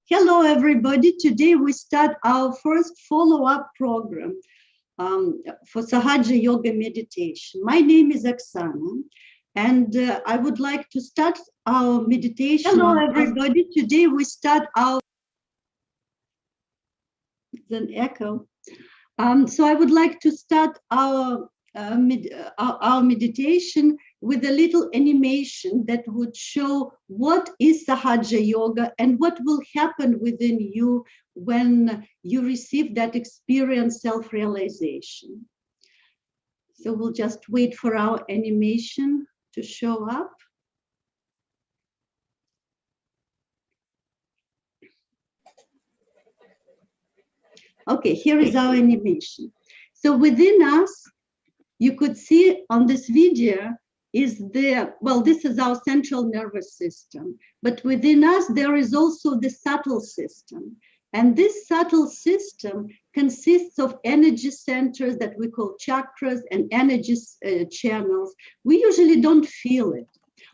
Hello, everybody. Today we start our first follow-up program for Sahaja Yoga meditation. My name is Oksana, and I would like to start our meditation. Hello, everybody. Today we start our an echo. So I would like to start our meditation with a little animation that would show what is Sahaja Yoga and what will happen within you when you receive that experience, self-realization. So we'll just wait for our animation to show up. Okay, here is our animation. So within us, you could see on this video is this is our central nervous system, but within us there is also the subtle system. And this subtle system consists of energy centers that we call chakras and energy channels. We usually don't feel it,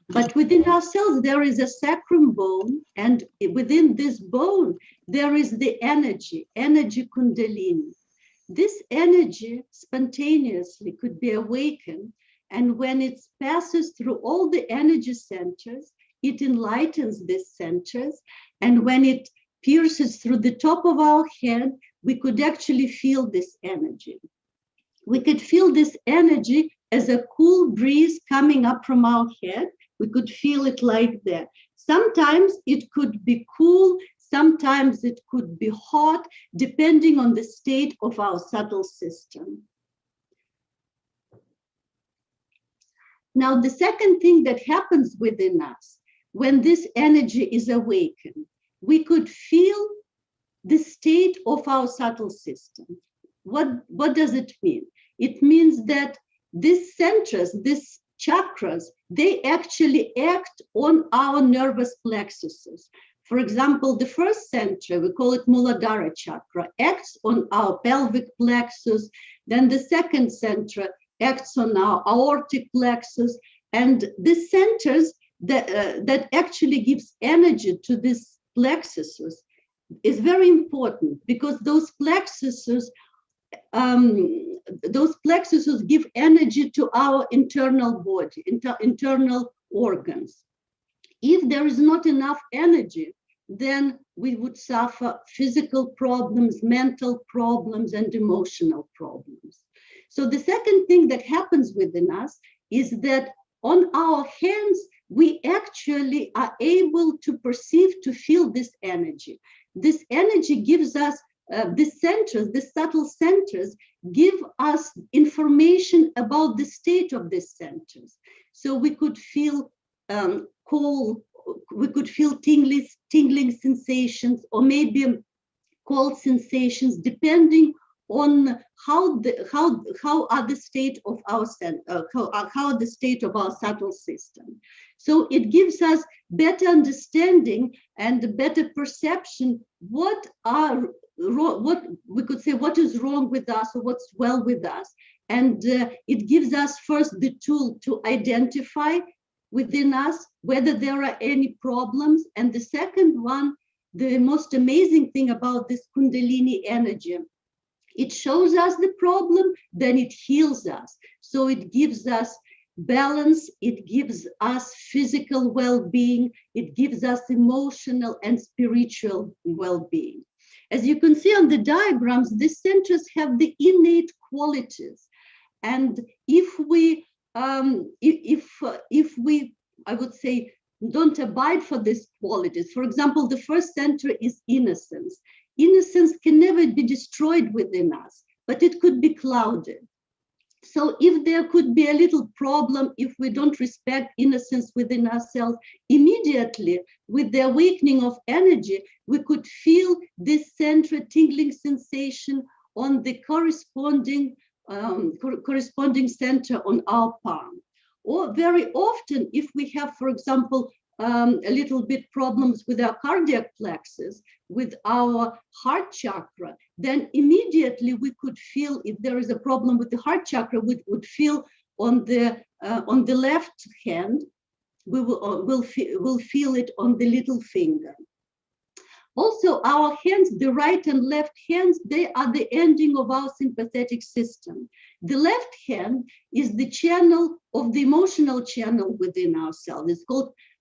but within ourselves there is a sacrum bone, and within this bone there is the energy kundalini. This energy spontaneously could be awakened, and when it passes through all the energy centers, it enlightens these centers, and when it pierces through the top of our head, we could actually feel this energy. We could feel this energy as a cool breeze coming up from our head. We could feel it like that. Sometimes it could be cool, sometimes it could be hot, depending on the state of our subtle system. Now, the second thing that happens within us, when this energy is awakened, we could feel the state of our subtle system. What does it mean? It means that these centers, these chakras, they actually act on our nervous plexuses. For example, the first center, we call it Muladhara chakra, acts on our pelvic plexus. Then the second center acts on our aortic plexus. And the centers that actually gives energy to these plexuses is very important, because those plexuses give energy to our internal body, internal organs. If there is not enough energy, then we would suffer physical problems, mental problems, and emotional problems. So the second thing that happens within us is that on our hands, we actually are able to perceive, to feel this energy. This energy gives us the centers, the subtle centers, give us information about the state of these centers. So we could feel cold, we could feel tingling sensations, or maybe cold sensations, depending on how are the state of our how the state of our subtle system. So it gives us better understanding and better perception what we could say what is wrong with us or what's well with us. And it gives us first the tool to identify within us whether there are any problems. And the second one, the most amazing thing about this Kundalini energy, it shows us the problem, then it heals us. So it gives us balance, it gives us physical well-being, it gives us emotional and spiritual well-being. As you can see on the diagrams, these centers have the innate qualities. And if we, I would say, don't abide for these qualities, for example, the first center is innocence. Innocence can never be destroyed within us, but it could be clouded. So if there could be a little problem, if we don't respect innocence within ourselves, immediately with the awakening of energy, we could feel this central tingling sensation on the corresponding center on our palm. Or very often, if we have, for example, a little bit problems with our cardiac plexus, with our heart chakra, then immediately we could feel, if there is a problem with the heart chakra, we would feel on the left hand, we'll feel it on the little finger. Also, our hands, the right and left hands, they are the ending of our sympathetic system. The left hand is the channel of the emotional channel within ourselves.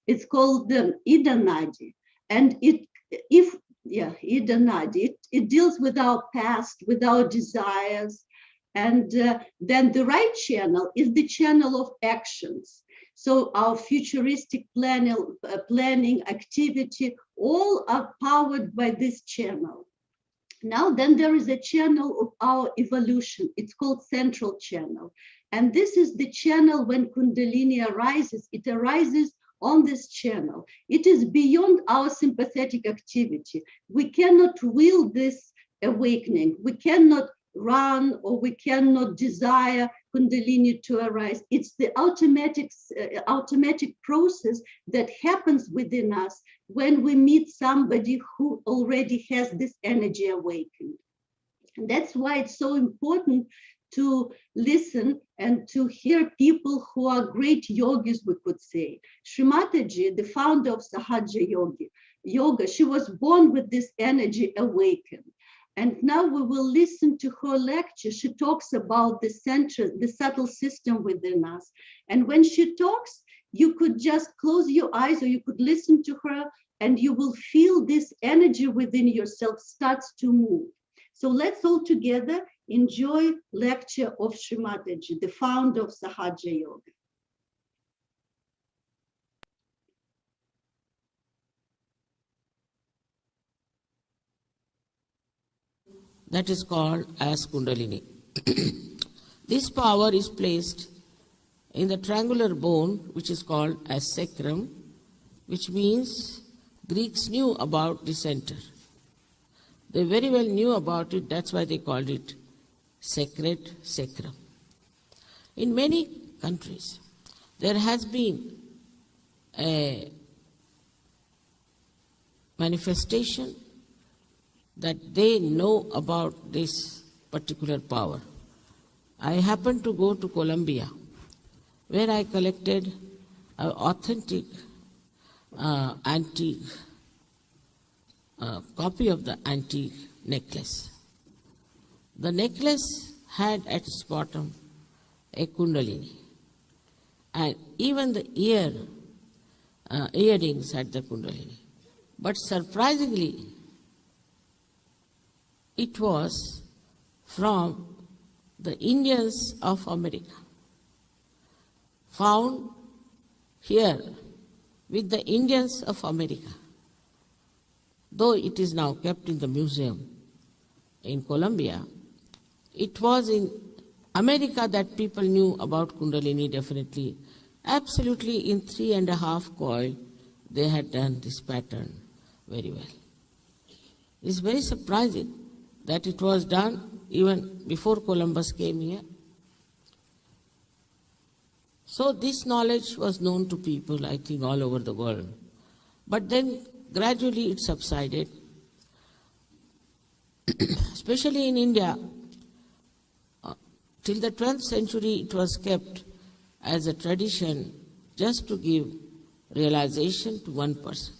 It's called the Ida Nadi. And Ida Nadi, it deals with our past, with our desires. And then the right channel is the channel of actions. So our futuristic planning activity, all are powered by this channel. Now, then there is a channel of our evolution. It's called central channel. And this is the channel when Kundalini arises. It arises on this channel. It is beyond our sympathetic activity. We cannot will this awakening. We cannot run or we cannot desire Kundalini to arise. It's the automatic process that happens within us when we meet somebody who already has this energy awakened. And that's why it's so important to listen and to hear people who are great yogis, we could say. Shri Mataji, the founder of Sahaja Yoga, she was born with this energy awakened. And now we will listen to her lecture. She talks about the subtle system within us. And when she talks, you could just close your eyes or you could listen to her and you will feel this energy within yourself starts to move. So let's all together enjoy lecture of Shri Mataji, the founder of Sahaja Yoga. That is called as Kundalini. This power is placed in the triangular bone, which is called as sacrum, which means Greeks knew about the center. They very well knew about it, that's why they called it sacred sacrum. In many countries, there has been a manifestation that they know about this particular power. I happened to go to Colombia, where I collected an authentic antique copy of the antique necklace. The necklace had at its bottom a kundalini, and even the earrings had the kundalini. But surprisingly, it was from the Indians of America, found here with the Indians of America. Though it is now kept in the museum in Colombia, it was in America that people knew about Kundalini definitely. Absolutely in 3.5 coil, they had done this pattern very well. It's very surprising that it was done even before Columbus came here. So this knowledge was known to people, I think, all over the world. But then gradually it subsided. Especially in India, till the 12th century it was kept as a tradition just to give realization to one person.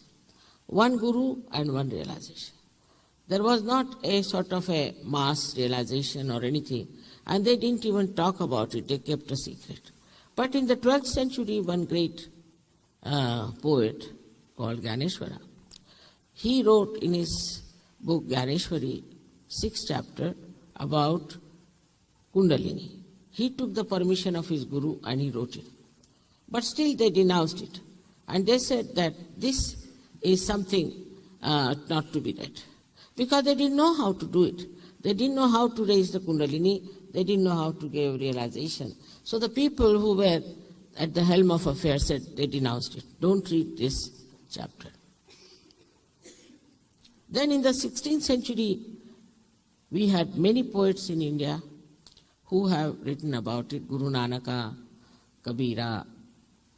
One guru and one realization. There was not a sort of a mass realization or anything, and they didn't even talk about it, they kept a secret. But in the 12th century, one great poet called Ganeshwara, he wrote in his book Ganeshwari, 6th chapter, about Kundalini. He took the permission of his guru and he wrote it. But still they denounced it. And they said that this is something not to be read. Because they didn't know how to do it. They didn't know how to raise the Kundalini. They didn't know how to give realization. So the people who were at the helm of affairs said they denounced it. Don't read this chapter. Then in the 16th century, we had many poets in India who have written about it. Guru Nanaka, Kabira,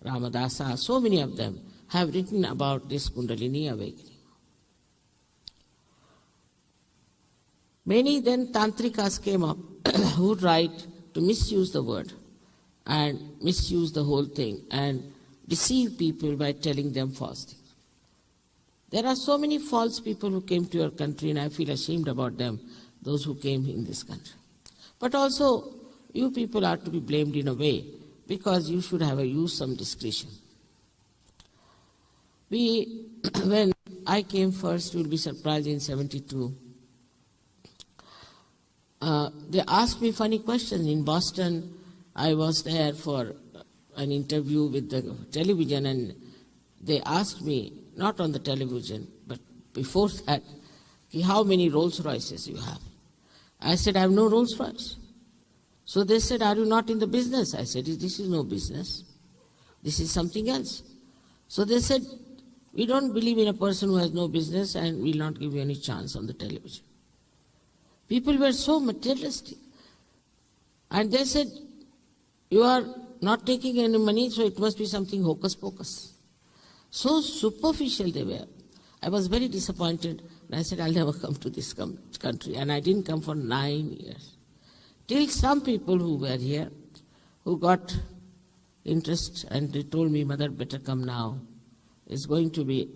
Ramadasa, so many of them have written about this Kundalini awakening. Many then Tantrikas came up who tried to misuse the word and misuse the whole thing and deceive people by telling them false things. There are so many false people who came to your country, and I feel ashamed about them, those who came in this country. But also, you people are to be blamed in a way, because you should have used some discretion. When I came first, you will be surprised, in 72, they asked me funny questions. In Boston, I was there for an interview with the television, and they asked me, not on the television, but before that, how many Rolls Royces you have. I said, I have no Rolls Royce. So they said, are you not in the business? I said, this is no business. This is something else. So they said, we don't believe in a person who has no business, and will not give you any chance on the television. People were so materialistic. And they said, you are not taking any money, so it must be something hocus pocus. So superficial they were. I was very disappointed, and I said, I'll never come to this country. And I didn't come for 9 years. Till some people who were here, who got interest, and they told me, Mother, better come now. It's going to be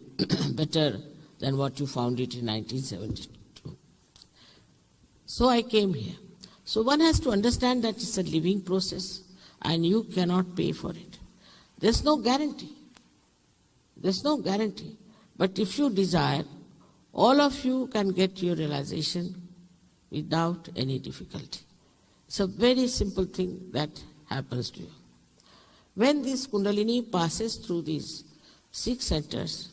better than what you found it in 1972. So I came here. So one has to understand that it's a living process, and you cannot pay for it. There's no guarantee. There's no guarantee. But if you desire, all of you can get your realization without any difficulty. It's a very simple thing that happens to you. When this Kundalini passes through these 6 centers,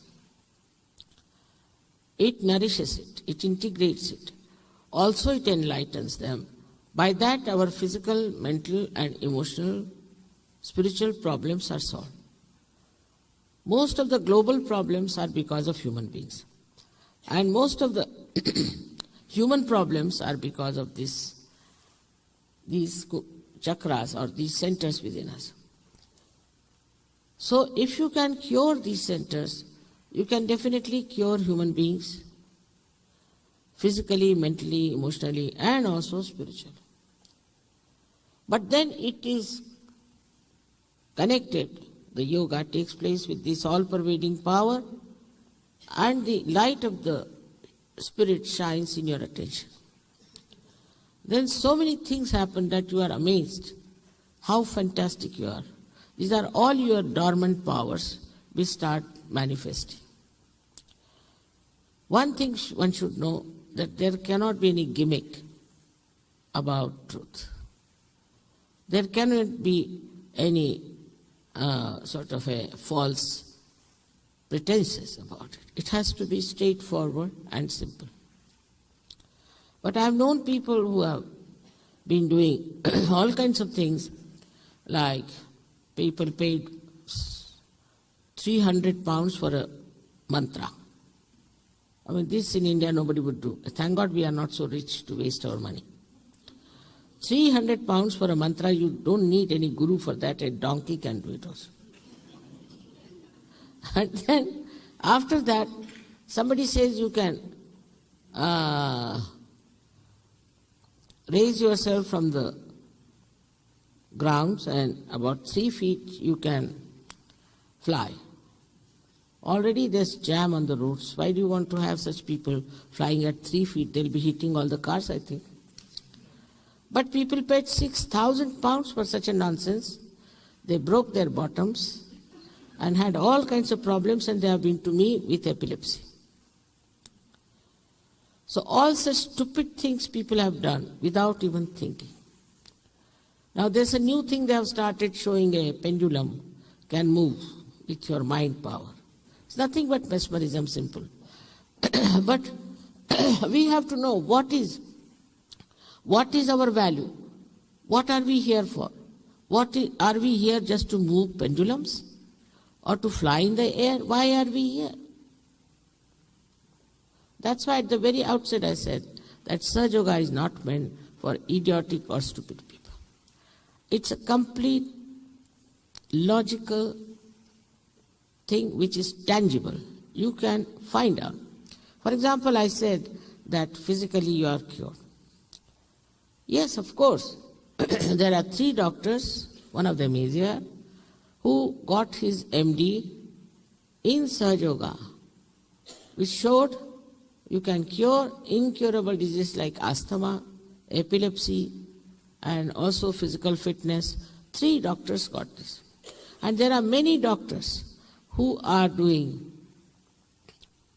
it nourishes it, it integrates it. Also it enlightens them. By that our physical, mental and emotional, spiritual problems are solved. Most of the global problems are because of human beings. And most of the human problems are because of these chakras or these centers within us. So if you can cure these centers, you can definitely cure human beings, physically, mentally, emotionally, and also spiritually. But then it is connected. The yoga takes place with this all-pervading power, and the light of the Spirit shines in your attention. Then so many things happen that you are amazed how fantastic you are. These are all your dormant powers which start manifesting. One thing one should know, that there cannot be any gimmick about truth. There cannot be any sort of a false pretenses about it. It has to be straightforward and simple. But I have known people who have been doing all kinds of things, like people paid 300 pounds for a mantra. I mean, this in India nobody would do. Thank God we are not so rich to waste our money. 300 pounds for a mantra, you don't need any guru for that. A donkey can do it also. And then, after that, somebody says you can raise yourself from the grounds, and about 3 feet you can fly. Already there's jam on the roads. Why do you want to have such people flying at 3 feet? They'll be hitting all the cars, I think. But people paid 6,000 pounds for such a nonsense. They broke their bottoms and had all kinds of problems, and they have been to me with epilepsy. So all such stupid things people have done without even thinking. Now there's a new thing they have started showing, a pendulum can move with your mind power. It's nothing but mesmerism, simple. But we have to know what is our value? What are we here for? Are we here just to move pendulums? Or to fly in the air? Why are we here? That's why at the very outset I said that Sahaja Yoga is not meant for idiotic or stupid people. It's a complete, logical thing which is tangible. You can find out. For example, I said that physically you are cured. Yes, of course. There are 3 doctors, one of them is here, who got his MD in Sahaja Yoga. which showed you can cure incurable diseases like asthma, epilepsy, and also physical fitness. 3 doctors got this. And there are many doctors who are doing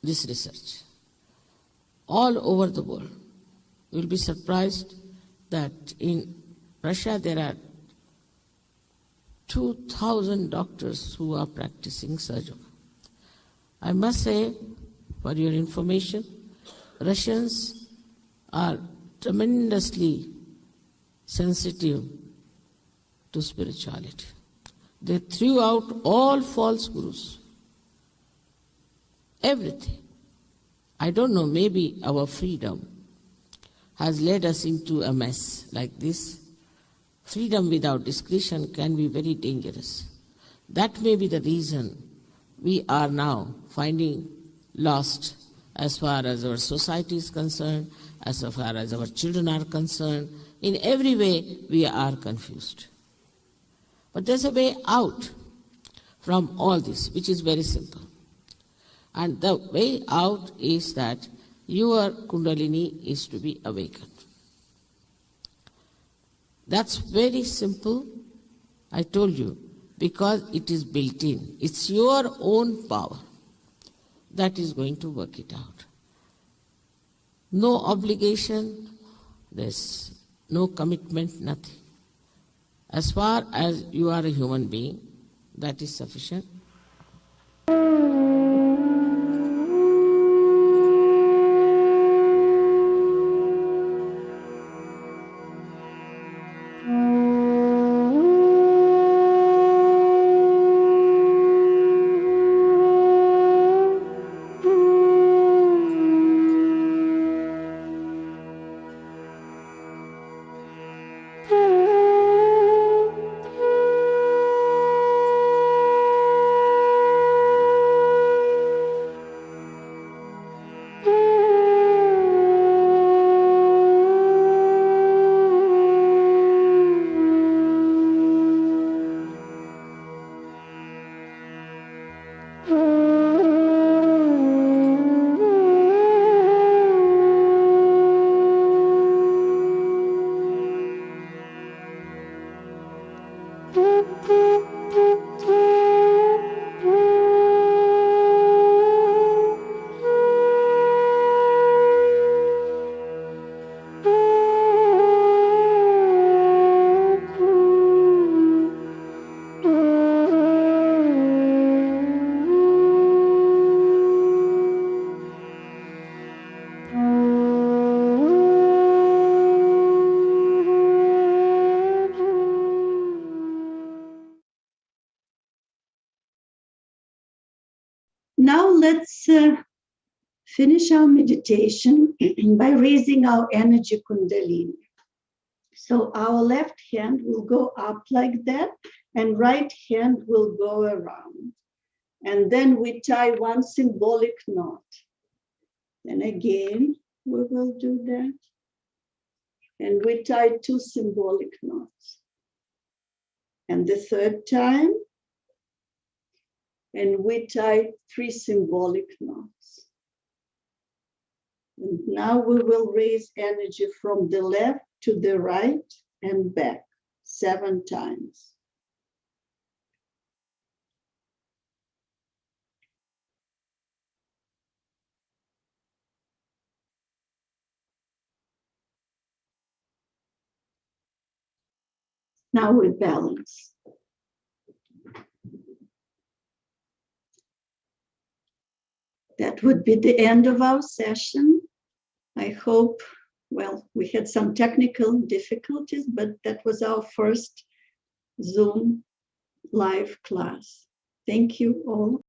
this research all over the world. You'll be surprised that in Russia there are 2,000 doctors who are practicing surgery. I must say, for your information, Russians are tremendously sensitive to spirituality. They threw out all false gurus, everything. I don't know, maybe our freedom has led us into a mess like this. Freedom without discretion can be very dangerous. That may be the reason we are now finding lost as far as our society is concerned, as far as our children are concerned. In every way, we are confused. But there's a way out from all this, which is very simple. And the way out is that your Kundalini is to be awakened. That's very simple, I told you, because it is built in. It's your own power that is going to work it out. No obligation, there's no commitment, nothing. As far as you are a human being, that is sufficient. Now let's finish our meditation by raising our energy Kundalini. So our left hand will go up like that, and right hand will go around. And then we tie one symbolic knot. And again, we will do that. And we tie 2 symbolic knots. And the third time, and we tie 3 symbolic knots. And now we will raise energy from the left to the right and back 7 times. Now we balance. That would be the end of our session. I hope, well, we had some technical difficulties, but that was our first Zoom live class. Thank you all.